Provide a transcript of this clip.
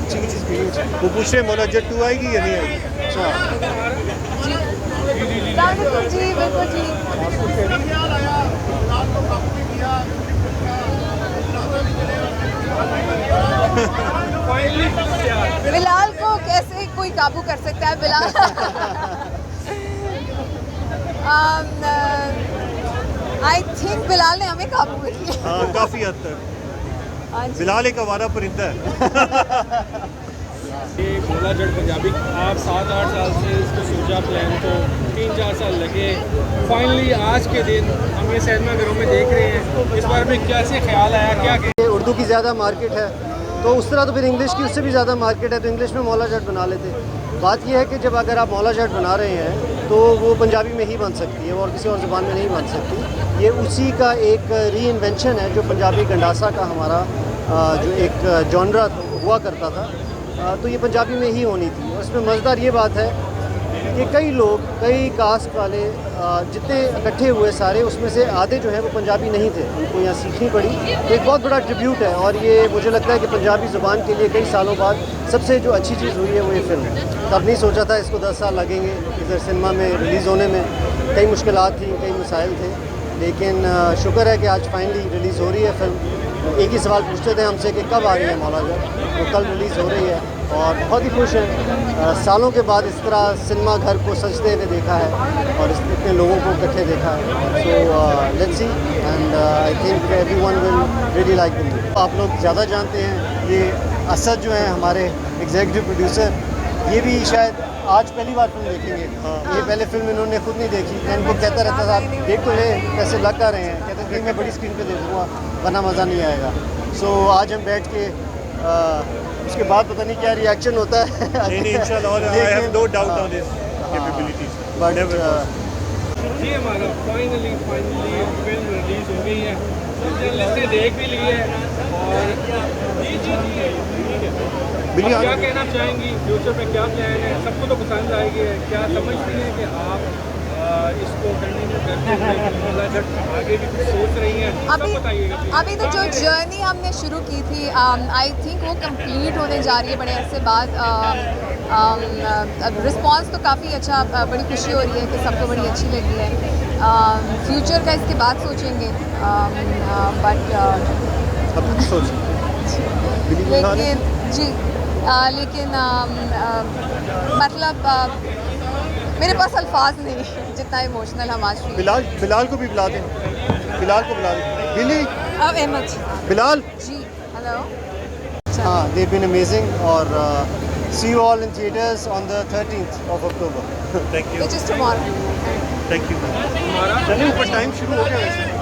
वो पूछ रहे मौला जट 2 आएगी या नहीं आएगी? अच्छा जी बिल्कुल जी। बिलाल को कैसे कोई काबू कर सकता है? बिलाल आई थिंक बिलाल ने हमें काबू कर लिया। हाँ, काफ़ी हद तक। बिलाल एक आवारा परिंदा है। ये मौला जट पंजाबी आप 7-8 साल से इसको सोचा, प्लान को 3-4 साल लगे, फाइनली आज के दिन हम ये सिनेमाघरों में देख रहे हैं। इस बारे में कैसे ख्याल आया, क्या उर्दू की ज़्यादा मार्केट है तो उस तरह, तो फिर इंग्लिश की उससे भी ज़्यादा मार्केट है तो इंग्लिश में मौला जट बना लेते। बात यह है कि जब अगर आप मौला जट बना रहे हैं तो वो पंजाबी में ही बन सकती है और किसी और ज़ुबान में नहीं बन सकती। ये उसी का एक री इन्वेंशन है जो पंजाबी गंडासा का हमारा जो एक जॉनरा हुआ करता था, तो ये पंजाबी में ही होनी थी। और इसमें मज़ेदार ये बात है कि कई लोग, कई कास्ट वाले जितने इकट्ठे हुए सारे, उसमें से आधे जो है वो पंजाबी नहीं थे, उनको यहाँ सीखनी पड़ी। तो एक बहुत बड़ा ट्रिब्यूट है और ये मुझे लगता है कि पंजाबी ज़ुबान के लिए कई सालों बाद सबसे जो अच्छी चीज़ हुई है वो ये फिल्म है। तब नहीं सोचा था इसको 10 साल लगेंगे इधर सिनेमा में रिलीज़ होने में, कई मुश्किलात थी, कई मसाइल थे, लेकिन शुक्र है कि आज फाइनली रिलीज़ हो रही है फिल्म। एक ही सवाल पूछते थे हमसे कि कब आ रही है मौला जट, तो कल रिलीज़ हो रही है और बहुत ही खुश हैं। सालों के बाद इस तरह सिनेमा घर को सजते हुए देखा है और इतने लोगों को इकट्ठे देखा है। So let's see and I think everyone will really like the movie. आप लोग ज़्यादा जानते हैं, ये असद जो हैं हमारे एग्जीक्यूटिव प्रोड्यूसर, ये भी शायद आज पहली बार फिल्म देखेंगे। ये पहले फिल्म इन्होंने खुद नहीं देखी। मैं इनको कहता रहता था देख तो ले कैसे लग कर रहे हैं, कहते थे मैं बड़ी स्क्रीन पे देखूँगा वरना मज़ा नहीं आएगा। सो आज हम बैठ के उसके बाद पता नहीं क्या रिएक्शन होता है। नहीं इंशाल्लाह, I have no doubt on this capabilities. But जी हमारा फाइनली फिल्म रिलीज हो गई है, जर्नलिस्ट ने देख भी ली है और क्या कहना चाहेंगी, फ्यूचर में क्या प्लान है? सबको तो पसंद आएगी, क्या समझती हैं कि आप इसको कंटिन्यू करते हुए मौला जट आगे भी कुछ सोच रही हैं? सब बताइएगा। अभी तो जो जर्नी हमने शुरू की थी आई थिंक वो कंप्लीट होने जा रही है बड़े अरसे बाद। रिस्पांस तो काफ़ी अच्छा, बड़ी खुशी हो रही है कि सबको बड़ी अच्छी लगी है। फ्यूचर का इसके बाद सोचेंगे, बट लेकिन जी लेकिन मतलब मेरे पास अल्फाज नहीं है जितना इमोशनल हम आज फील। बिलाल को भी बुला दें, बिलाल को बुला दें। बिली अहमद बिलाल जी, हेलो। हाँ, they've been amazing और see you all in theaters on the 13th of October. Thank you, which is tomorrow. Thank you. चलिए ऊपर टाइम शुरू हो गया वैसे।